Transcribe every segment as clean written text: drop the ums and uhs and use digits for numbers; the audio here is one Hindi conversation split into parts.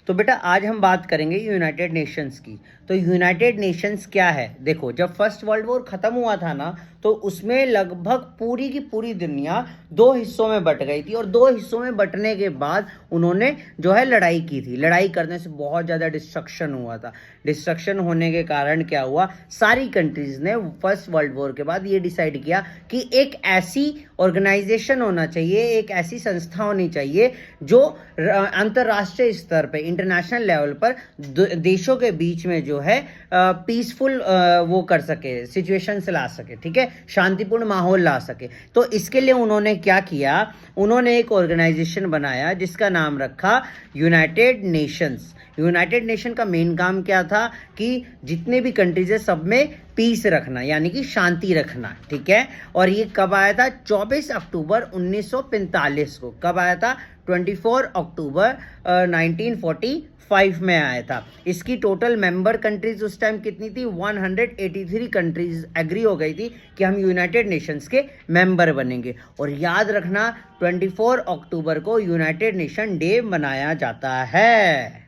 तो बेटा आज हम बात करेंगे यूनाइटेड नेशंस की। तो यूनाइटेड नेशंस क्या है? देखो, जब फर्स्ट वर्ल्ड वॉर खत्म हुआ था ना, तो उसमें लगभग पूरी की पूरी दुनिया दो हिस्सों में बट गई थी, और दो हिस्सों में बटने के बाद उन्होंने जो है लड़ाई की थी। लड़ाई करने से बहुत ज़्यादा डिस्ट्रक्शन हुआ था। डिस्ट्रक्शन होने के कारण क्या हुआ, सारी कंट्रीज ने फर्स्ट वर्ल्ड वॉर के बाद ये डिसाइड किया कि एक ऐसी ऑर्गेनाइजेशन होना चाहिए, एक ऐसी संस्था होनी चाहिए जो अंतर्राष्ट्रीय स्तर पे, इंटरनेशनल लेवल पर देशों के बीच में जो है पीसफुल वो कर सके, सिचुएशन से ला सके, ठीक है, शांतिपूर्ण माहौल ला सके। तो इसके लिए उन्होंने क्या किया, उन्होंने एक ऑर्गेनाइजेशन बनाया जिसका नाम रखा यूनाइटेड नेशंस। यूनाइटेड नेशन का मेन काम क्या था कि जितने भी कंट्रीज है सब में पीस रखना, यानी कि शांति रखना, ठीक है। और ये कब आया था? 24 अक्टूबर 1945 को। कब आया था? 24 अक्टूबर 1945 में आया था। इसकी टोटल मेंबर कंट्रीज उस टाइम कितनी थी? 183 कंट्रीज एग्री हो गई थी कि हम यूनाइटेड नेशंस के मेंबर बनेंगे। और याद रखना, 24 अक्टूबर को यूनाइटेड नेशन डे मनाया जाता है।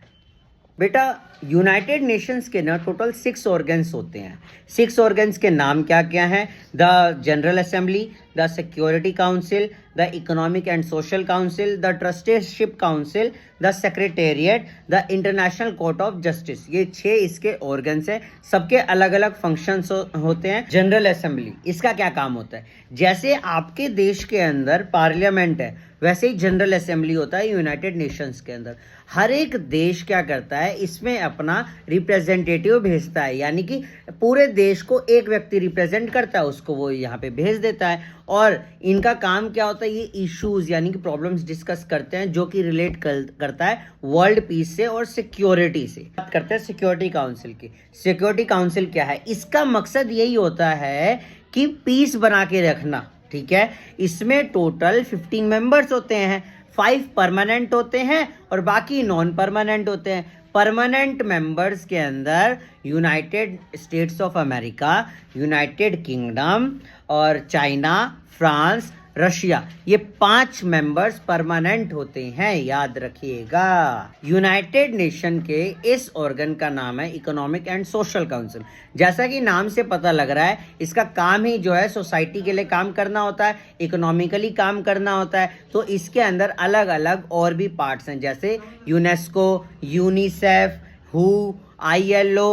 बेटा यूनाइटेड नेशंस के ना टोटल 6 ऑर्गन्स होते हैं। 6 ऑर्गन्स के नाम क्या क्या हैं? The general assembly, the security council, the economic and social council, the trusteeship council, the secretariat, the international court of justice. ये 6 इसके ऑर्गन्स हैं। सबके अलग अलग फंक्शंस होते हैं। जनरल असेंबली, इसका क्या काम होता है? जैसे आपके देश के अंदर पार्लियामेंट है, वैसे ही जनरल असेंबली होता है यूनाइटेड नेशंस के अंदर। हर एक देश क्या करता है, इसमें अपना रिप्रेजेंटेटिव भेजता है, यानी कि पूरे देश को एक व्यक्ति रिप्रेजेंट करता है, उसको वो यहाँ पे भेज देता है। और इनका काम क्या होता है, ये इश्यूज यानी कि प्रॉब्लम्स डिस्कस करते हैं जो कि रिलेट करता है वर्ल्ड पीस से और सिक्योरिटी से। बात करते हैं सिक्योरिटी काउंसिल की। सिक्योरिटी काउंसिल क्या है? इसका मकसद यही होता है कि पीस बना के रखना, ठीक है। इसमें टोटल 15 मेंबर्स होते हैं। 5 परमानेंट होते हैं और बाकी नॉन परमानेंट होते हैं। परमानेंट मेंबर्स के अंदर United states of America, United kingdom और चाइना, फ्रांस, रशिया, ये 5 मेंबर्स परमानेंट होते हैं, याद रखिएगा। यूनाइटेड नेशन के इस ऑर्गन का नाम है इकोनॉमिक एंड सोशल काउंसिल। जैसा कि नाम से पता लग रहा है, इसका काम ही जो है सोसाइटी के लिए काम करना होता है, इकोनॉमिकली काम करना होता है। तो इसके अंदर अलग अलग और भी पार्ट्स हैं, जैसे यूनेस्को, यूनिसेफ, हू, ILO,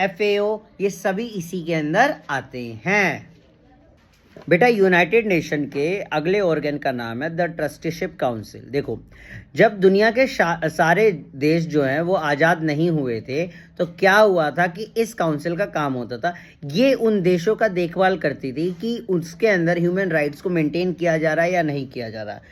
FAO, ये सभी इसी के अंदर आते हैं। बेटा यूनाइटेड नेशन के अगले ऑर्गन का नाम है द ट्रस्टीशिप काउंसिल। देखो, जब दुनिया के सारे देश जो हैं वो आज़ाद नहीं हुए थे, तो क्या हुआ था कि इस काउंसिल का काम होता था, ये उन देशों का देखभाल करती थी कि उसके अंदर ह्यूमन राइट्स को मेंटेन किया जा रहा है या नहीं किया जा रहा है।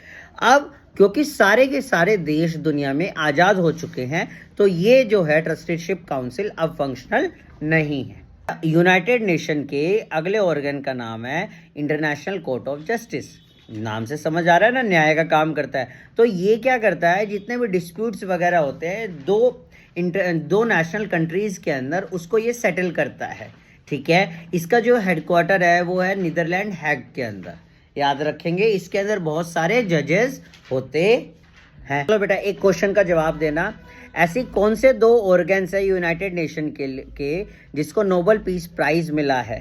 अब क्योंकि सारे के सारे देश दुनिया में आज़ाद हो चुके हैं, तो ये जो है ट्रस्टीशिप काउंसिल अब फंक्शनल नहीं है। यूनाइटेड नेशन के अगले ऑर्गन का नाम है इंटरनेशनल कोर्ट ऑफ जस्टिस। नाम से समझ आ रहा है ना, न्याय का काम करता है। तो ये क्या करता है, जितने भी डिस्प्यूट्स वगैरह होते हैं दो नेशनल कंट्रीज के अंदर, उसको ये सेटल करता है, ठीक है। इसका जो हेडक्वार्टर है वो है नीदरलैंड हैग के अंदर, याद रखेंगे। इसके अंदर बहुत सारे जजेस होते हैं। चलो बेटा, एक क्वेश्चन का जवाब देना। ऐसी कौन से 2 ऑर्गन्स है यूनाइटेड नेशन के जिसको नोबेल पीस प्राइज मिला है?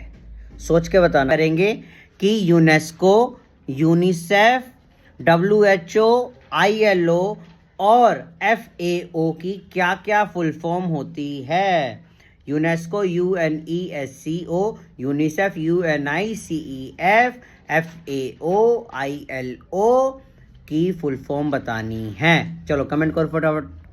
सोच के बताना। करेंगे कि यूनेस्को, यूनिसेफ, WHO, ILO और FAO की क्या क्या फुल फॉर्म होती है? UNESCO UNESCO, UNICEF UNICEF, FAO ILO की फुल फॉर्म बतानी है। चलो कमेंट करो फटाफट।